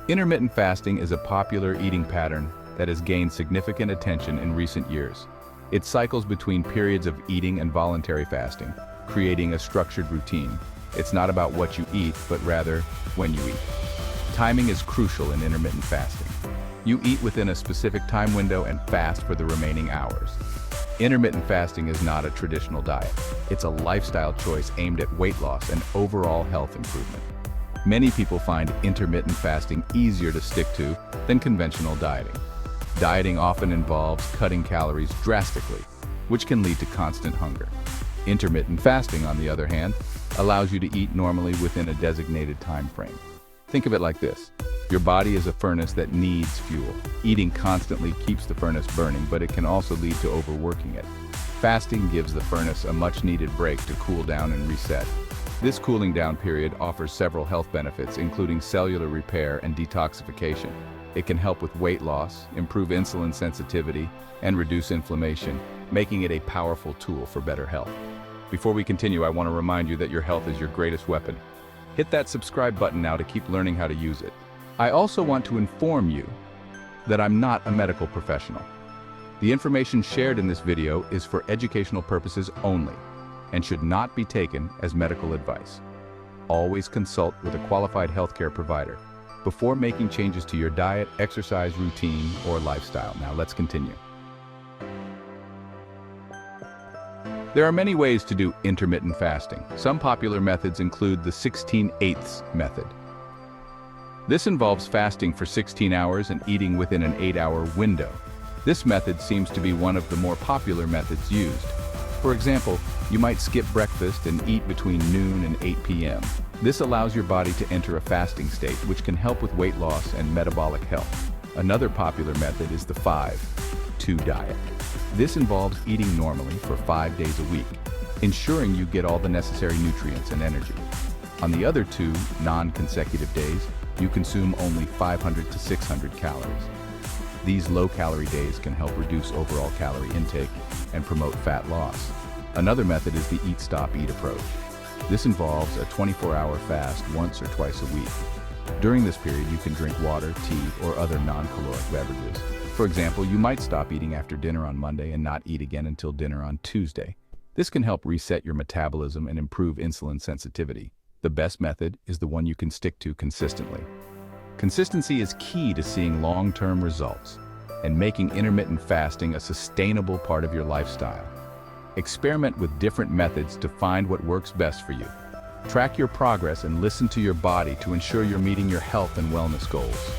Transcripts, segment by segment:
Intermittent fasting is a popular eating pattern that has gained significant attention in recent years. It cycles between periods of eating and voluntary fasting, creating a structured routine. It's not about what you eat, but rather when you eat. Timing is crucial in intermittent fasting. You eat within a specific time window and fast for the remaining hours. Intermittent fasting is not a traditional diet. It's a lifestyle choice aimed at weight loss and overall health improvement. Many people find intermittent fasting easier to stick to than conventional dieting. Dieting often involves cutting calories drastically, which can lead to constant hunger. Intermittent fasting, on the other hand, allows you to eat normally within a designated time frame. Think of it like this. Your body is a furnace that needs fuel. Eating constantly keeps the furnace burning, but it can also lead to overworking it. Fasting gives the furnace a much-needed break to cool down and reset. This cooling down period offers several health benefits, including cellular repair and detoxification. It can help with weight loss, improve insulin sensitivity, and reduce inflammation, making it a powerful tool for better health. Before we continue, I want to remind you that your health is your greatest weapon. Hit that subscribe button now to keep learning how to use it. I also want to inform you that I'm not a medical professional. The information shared in this video is for educational purposes only and should not be taken as medical advice. Always consult with a qualified healthcare provider before making changes to your diet, exercise routine, or lifestyle. Now let's continue. There are many ways to do intermittent fasting. Some popular methods include the 16/8 method. This involves fasting for 16 hours and eating within an 8-hour window. This method seems to be one of the more popular methods used. For example, you might skip breakfast and eat between noon and 8 p.m. This allows your body to enter a fasting state, which can help with weight loss and metabolic health. Another popular method is the 5-2 diet. This involves eating normally for 5 days a week, ensuring you get all the necessary nutrients and energy. On the other 2 non-consecutive days, you consume only 500 to 600 calories. These low-calorie days can help reduce overall calorie intake and promote fat loss. Another method is the Eat Stop Eat approach. This involves a 24-hour fast once or twice a week. During this period, you can drink water, tea, or other non-caloric beverages. For example, you might stop eating after dinner on Monday and not eat again until dinner on Tuesday. This can help reset your metabolism and improve insulin sensitivity. The best method is the one you can stick to consistently. Consistency is key to seeing long-term results and making intermittent fasting a sustainable part of your lifestyle. Experiment with different methods to find what works best for you. Track your progress and listen to your body to ensure you're meeting your health and wellness goals.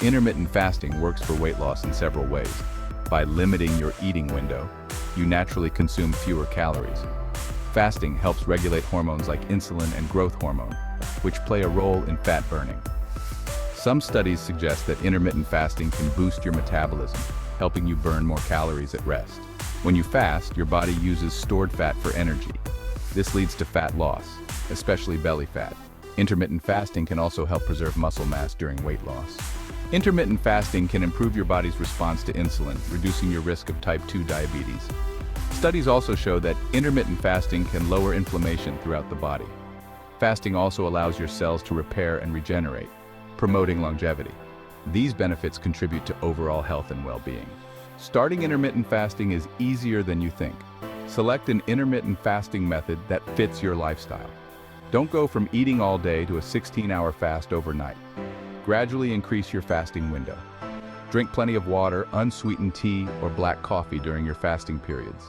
Intermittent fasting works for weight loss in several ways. By limiting your eating window, you naturally consume fewer calories. Fasting helps regulate hormones like insulin and growth hormone, which play a role in fat burning. Some studies suggest that intermittent fasting can boost your metabolism, helping you burn more calories at rest. When you fast, your body uses stored fat for energy. This leads to fat loss, especially belly fat. Intermittent fasting can also help preserve muscle mass during weight loss. Intermittent fasting can improve your body's response to insulin, reducing your risk of type 2 diabetes. Studies also show that intermittent fasting can lower inflammation throughout the body. Fasting also allows your cells to repair and regenerate, promoting longevity. These benefits contribute to overall health and well-being. Starting intermittent fasting is easier than you think. Select an intermittent fasting method that fits your lifestyle. Don't go from eating all day to a 16-hour fast overnight. Gradually increase your fasting window. Drink plenty of water, unsweetened tea, or black coffee during your fasting periods.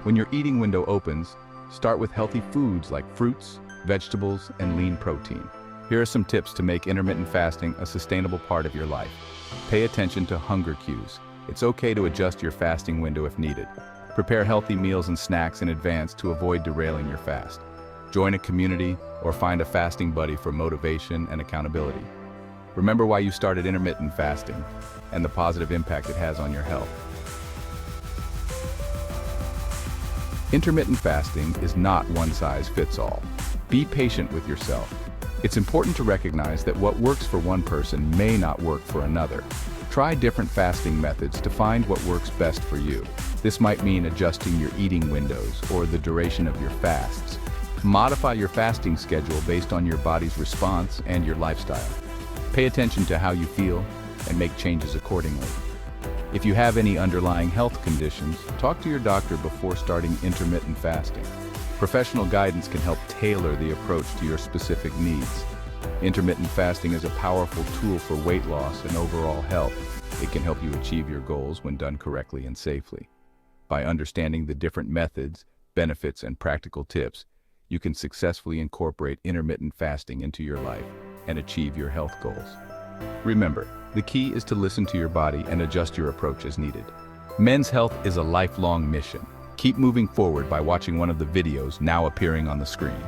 When your eating window opens, start with healthy foods like fruits, vegetables, and lean protein. Here are some tips to make intermittent fasting a sustainable part of your life. Pay attention to hunger cues. It's okay to adjust your fasting window if needed. Prepare healthy meals and snacks in advance to avoid derailing your fast. Join a community or find a fasting buddy for motivation and accountability. Remember why you started intermittent fasting and the positive impact it has on your health. Intermittent fasting is not one size fits all. Be patient with yourself. It's important to recognize that what works for one person may not work for another. Try different fasting methods to find what works best for you. This might mean adjusting your eating windows or the duration of your fasts. Modify your fasting schedule based on your body's response and your lifestyle. Pay attention to how you feel and make changes accordingly. If you have any underlying health conditions, talk to your doctor before starting intermittent fasting. Professional guidance can help tailor the approach to your specific needs. Intermittent fasting is a powerful tool for weight loss and overall health. It can help you achieve your goals when done correctly and safely. By understanding the different methods, benefits, and practical tips, you can successfully incorporate intermittent fasting into your life and achieve your health goals. Remember, the key is to listen to your body and adjust your approach as needed. Men's health is a lifelong mission. Keep moving forward by watching one of the videos now appearing on the screen.